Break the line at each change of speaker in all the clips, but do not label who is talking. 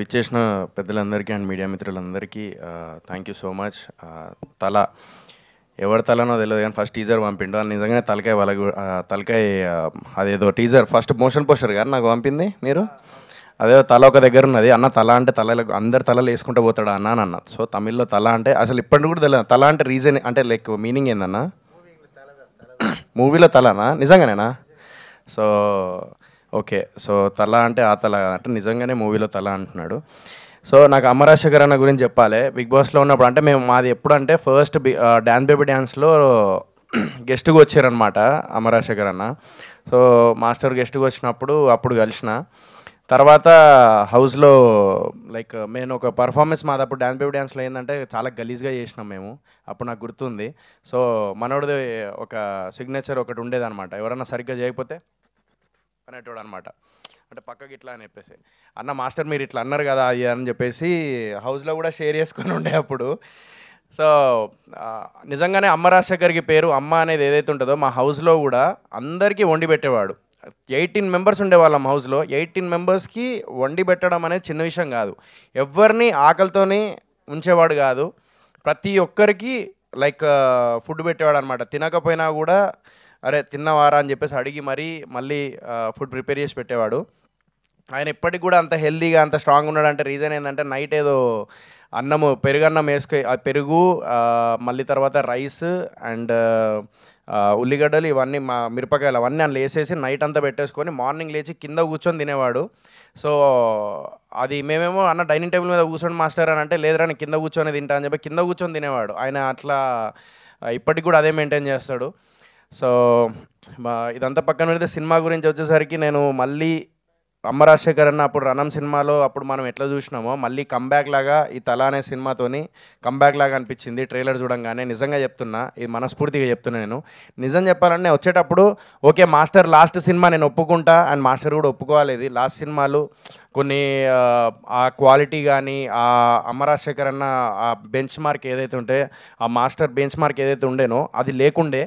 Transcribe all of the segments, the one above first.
విచ్చేసిన పెద్దలందరికీ and media మిత్రులందరికీ థ్యాంక్ యూ సో మచ్. తల ఎవరి తలనో తెలియదు కానీ ఫస్ట్ టీజర్ పంపిండు. అది నిజంగానే తలకాయ తలకాయ అదేదో టీజర్ ఫస్ట్ మోషన్ పోస్టర్ కానీ నాకు పంపింది మీరు. అదే తల ఒక దగ్గర ఉన్నది అన్న, తల అంటే తలలో అందరు తలలు వేసుకుంటూ పోతాడు అన్న అని అన్న. సో తమిళ్లో తల అంటే అసలు ఇప్పటికి కూడా తెలియదు. తల అంటే రీజన్ అంటే లైక్ మీనింగ్ ఏందన్న? మూవీలో తలనా? నిజంగానేనా? సో ఓకే, సో తల అంటే ఆ తల అంటే నిజంగానే మూవీలో తల అంటున్నాడు. సో నాకు అమరాశేఖర్ అన్న గురించి చెప్పాలి. బిగ్ బాస్లో ఉన్నప్పుడు అంటే మాది ఎప్పుడంటే ఫస్ట్ డ్యాన్స్ బేబీ డ్యాన్స్లో గెస్ట్గా వచ్చారనమాట అమరాశేఖర్ అన్న. సో మాస్టర్ గెస్ట్గా వచ్చినప్పుడు అప్పుడు కలిసిన తర్వాత హౌస్లో లైక్ నేను ఒక పర్ఫార్మెన్స్ మాది అప్పుడు డ్యాన్స్ బేబీ డ్యాన్స్లో ఏంటంటే చాలా గలీజ్గా చేసినాం మేము. అప్పుడు నాకు గుర్తుంది. సో మనోడిది ఒక సిగ్నేచర్ ఒకటి ఉండేదన్నమాట, ఎవరన్నా సరిగ్గా చేయకపోతే అనేటోడు అనమాట. అంటే పక్కకి ఇట్లా అని చెప్పేసి అన్న మాస్టర్ మీరు ఇట్లా అన్నారు కదా అది అని చెప్పేసి హౌస్లో కూడా షేర్ చేసుకొని ఉండే అప్పుడు. సో నిజంగానే అమ్మ రాజశేఖర్కి పేరు అమ్మ అనేది ఏదైతే ఉంటుందో మా హౌస్లో కూడా అందరికీ వండి పెట్టేవాడు. 18 మెంబర్స్ ఉండేవాళ్ళం హౌస్లో. 18 మెంబర్స్కి వండి పెట్టడం అనేది చిన్న విషయం కాదు. ఎవరిని ఆకలితోని ఉంచేవాడు కాదు. ప్రతి ఒక్కరికి లైక్ ఫుడ్ పెట్టేవాడు అనమాట. తినకపోయినా కూడా అరే తిన్నవారా అని చెప్పేసి అడిగి మళ్ళీ ఫుడ్ ప్రిపేర్ చేసి పెట్టేవాడు. ఆయన ఇప్పటికి కూడా అంత హెల్తీగా అంత స్ట్రాంగ్ ఉన్నాడంటే రీజన్ ఏంటంటే నైట్ ఏదో పెరుగన్నం పెరుగు మళ్ళీ తర్వాత రైస్ అండ్ ఉల్లిగడ్డలు ఇవన్నీ మిరపకాయలు అవన్నీ అందులో వేసేసి నైట్ అంతా పెట్టేసుకొని మార్నింగ్ లేచి కింద కూర్చొని తినేవాడు. సో అది మేమేమో అన్న డైనింగ్ టేబుల్ మీద కూర్చొని మాస్టర్ అని అంటే లేదురా నేను కింద కూర్చొని తింటా అని చెప్పి కింద కూర్చొని తినేవాడు. ఆయన అట్లా ఇప్పటికి కూడా అదే మెయింటైన్ చేస్తాడు. సో ఇదంతా పక్కన పెడితే సినిమా గురించి వచ్చేసరికి నేను మళ్ళీ అమ్మ రాజశేఖర్ అన్న అప్పుడు రణం సినిమాలో అప్పుడు మనం ఎట్లా చూసినామో మళ్ళీ కంబ్యాక్ లాగా ఈ తల అనే సినిమాతోని కంబ్యాక్ లాగా అనిపించింది ట్రైలర్ చూడంగానే. నిజంగా చెప్తున్నా, ఇది మనస్ఫూర్తిగా చెప్తున్నా. నేను నిజం చెప్పాలంటే వచ్చేటప్పుడు ఓకే మాస్టర్ లాస్ట్ సినిమా నేను ఒప్పుకుంటా అండ్ మాస్టర్ కూడా ఒప్పుకోవాలి. ఇది లాస్ట్ సినిమాలు కొన్ని ఆ క్వాలిటీ కానీ ఆ అమ్మ రాజశేఖర్ అన్న ఆ బెంచ్ మార్క్ ఏదైతే ఉంటే ఆ మాస్టర్ బెంచ్ మార్క్ ఏదైతే ఉండేనో అది లేకుండే.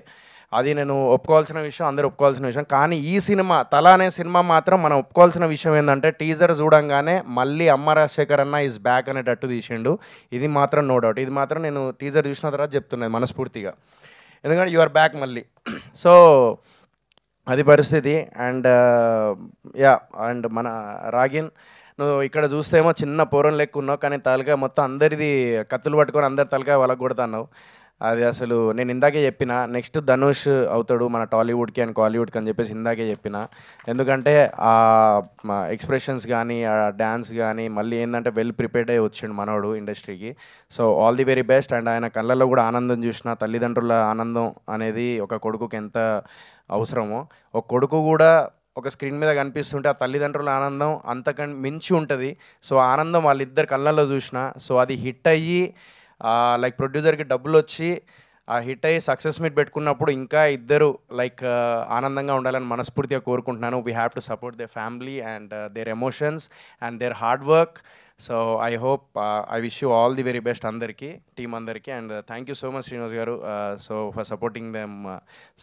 అది నేను ఒప్పుకోవాల్సిన విషయం, అందరూ ఒప్పుకోవాల్సిన విషయం. కానీ ఈ సినిమా తల అనే సినిమా మాత్రం మనం ఒప్పుకోవాల్సిన విషయం ఏంటంటే టీజర్ చూడంగానే మళ్ళీ అమ్మ రాజశేఖర్ అన్న ఈజ్ బ్యాక్ అనేటట్టు తీసిండు. ఇది మాత్రం నో డౌట్. ఇది మాత్రం నేను టీజర్ చూసిన తర్వాత చెప్తున్నాను మనస్ఫూర్తిగా, ఎందుకంటే యు ఆర్ బ్యాక్ మళ్ళీ. సో అది పరిస్థితి. అండ్ అండ్ మన రాగిన్ నువ్వు ఇక్కడ చూస్తేమో చిన్న పూరం లెక్క ఉన్నావు, కానీ తలకాయ మొత్తం అందరిది కత్తులు పట్టుకొని అందరి తలకాయ వాళ్ళకు కొడుతున్నావు. అది అసలు నేను ఇందాకే చెప్పిన నెక్స్ట్ ధనుష్ అవుతాడు మన టాలీవుడ్కి అండ్ కాలీవుడ్కి అని చెప్పేసి ఇందాకే చెప్పిన. ఎందుకంటే ఆ ఎక్స్ప్రెషన్స్ కానీ ఆ డ్యాన్స్ కానీ మళ్ళీ ఏంటంటే వెల్ ప్రిపేర్డ్ అయ్యి వచ్చిండు మనోడు ఇండస్ట్రీకి. So all the very best. And ఆయన కళ్ళల్లో కూడా ఆనందం చూసిన, తల్లిదండ్రుల ఆనందం అనేది ఒక కొడుకుకి ఎంత అవసరమో, ఒక కొడుకు కూడా ఒక స్క్రీన్ మీద కనిపిస్తుంటే ఆ తల్లిదండ్రుల ఆనందం అంతకంటే మించి ఉంటుంది. సో ఆనందం వాళ్ళిద్దరు కళ్ళల్లో చూసిన. సో అది హిట్ అయ్యి లైక్ ప్రొడ్యూసర్కి డబ్బులు వచ్చి ఆ హిట్ అయ్యి సక్సెస్ మీట్ పెట్టుకున్నప్పుడు ఇంకా ఇద్దరు లైక్ ఆనందంగా ఉండాలని మనస్ఫూర్తిగా కోరుకుంటున్నాను. We have to support their family and their emotions and their hard work. So I hope I wish you all the very best అందరికీ, టీమ్ అందరికీ. And thank you so much Srinivas garu so for supporting them.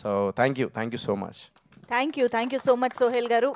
So thank you so much.
Thank you so much Sohel గారు.